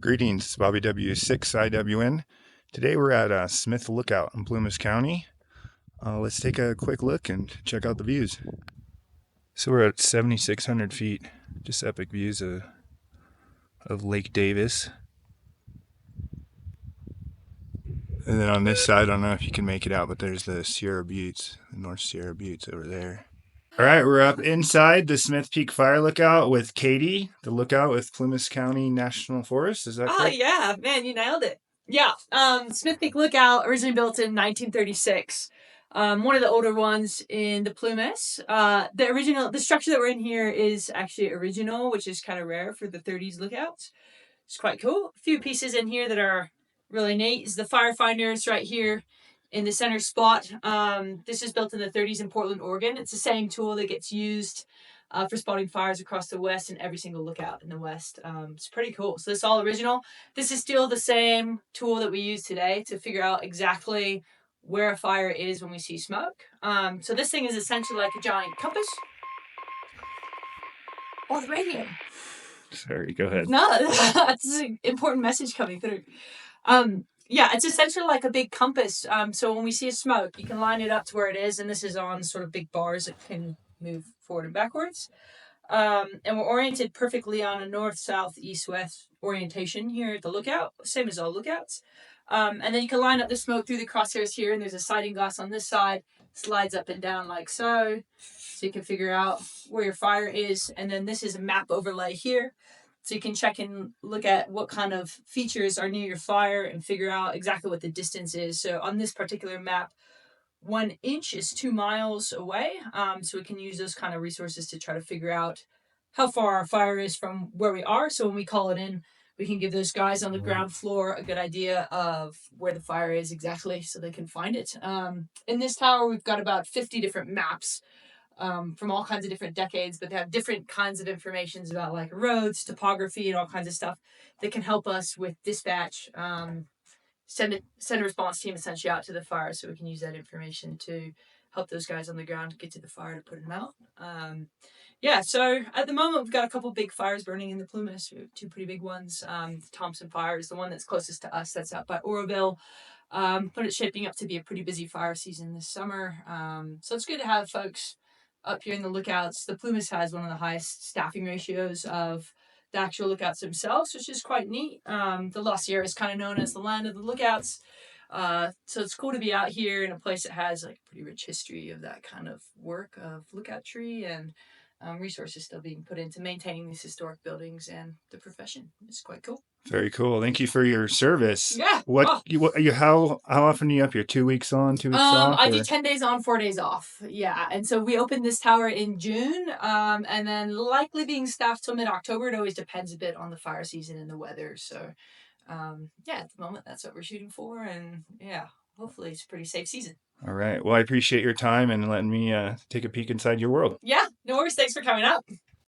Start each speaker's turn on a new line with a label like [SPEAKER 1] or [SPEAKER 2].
[SPEAKER 1] Greetings, it's Bobby W6IWN. Today we're at Smith Lookout in Plumas County. Let's take a quick look and check out the views. So we're at 7,600 feet, just epic views of Lake Davis. And then on this side, I don't know if you can make it out, but there's the Sierra Buttes, the North Sierra Buttes over there. All right, we're up inside the Smith Peak Fire Lookout with Katie, the lookout with Plumas County National Forest. Is that correct?
[SPEAKER 2] Oh, yeah, man, you nailed it. Yeah, Smith Peak Lookout, originally built in 1936. One of the older ones in the Plumas. The structure that we're in here is actually original, which is kind of rare for the 30s lookouts. It's quite cool. A few pieces in here that are really neat is the fire finders right here in the center spot. This is built in the 30s in Portland, Oregon. It's the same tool that gets used for spotting fires across the West and every single lookout in the West. It's pretty cool. So this is all original. This is still the same tool that we use today to figure out exactly where a fire is when we see smoke. So this thing is essentially like a giant compass. Oh, the radio.
[SPEAKER 1] Sorry, go ahead.
[SPEAKER 2] No, that's an important message coming through. Yeah, it's essentially like a big compass. So when we see a smoke, you can line it up to where it is, and this is on sort of big bars that can move forward and backwards. And we're oriented perfectly on a north, south, east, west orientation here at the lookout, same as all lookouts. And then you can line up the smoke through the crosshairs here, and there's a sighting glass on this side, slides up and down like so. So you can figure out where your fire is. And then this is a map overlay here. So you can check and look at what kind of features are near your fire and figure out exactly what the distance is. So on this particular map, 1 inch is 2 miles away. So we can use those kind of resources to try to figure out how far our fire is from where we are. So when we call it in, we can give those guys on the ground floor a good idea of where the fire is exactly so they can find it. In this tower, we've got about 50 different maps from all kinds of different decades, but they have different kinds of informations about like roads, topography, and all kinds of stuff that can help us with dispatch. Send a response team essentially out to the fire, so we can use that information to help those guys on the ground get to the fire to put them out. So at the moment we've got a couple big fires burning in the Plumas. We have 2 pretty big ones. The Thompson Fire is the one that's closest to us. That's out by Oroville. But it's shaping up to be a pretty busy fire season this summer. So it's good to have folks up here in the lookouts. The Plumas has one of the highest staffing ratios of the actual lookouts themselves, which is quite neat. The La Sierra is kind of known as the land of the lookouts. So it's cool to be out here in a place that has like a pretty rich history of that kind of work of lookout tree and resources still being put into maintaining these historic buildings and the profession. It's quite cool.
[SPEAKER 1] Very cool. Thank you for your service.
[SPEAKER 2] Yeah.
[SPEAKER 1] How often are you up here? 2 weeks on, 2 weeks off?
[SPEAKER 2] I do 10 days on, 4 days off. Yeah. And so we opened this tower in June, and then likely being staffed till mid-October. It always depends a bit on the fire season and the weather. So, at the moment, that's what we're shooting for. And yeah, hopefully it's a pretty safe season.
[SPEAKER 1] All right. Well, I appreciate your time and letting me take a peek inside your world.
[SPEAKER 2] Yeah. No worries. Thanks for coming up.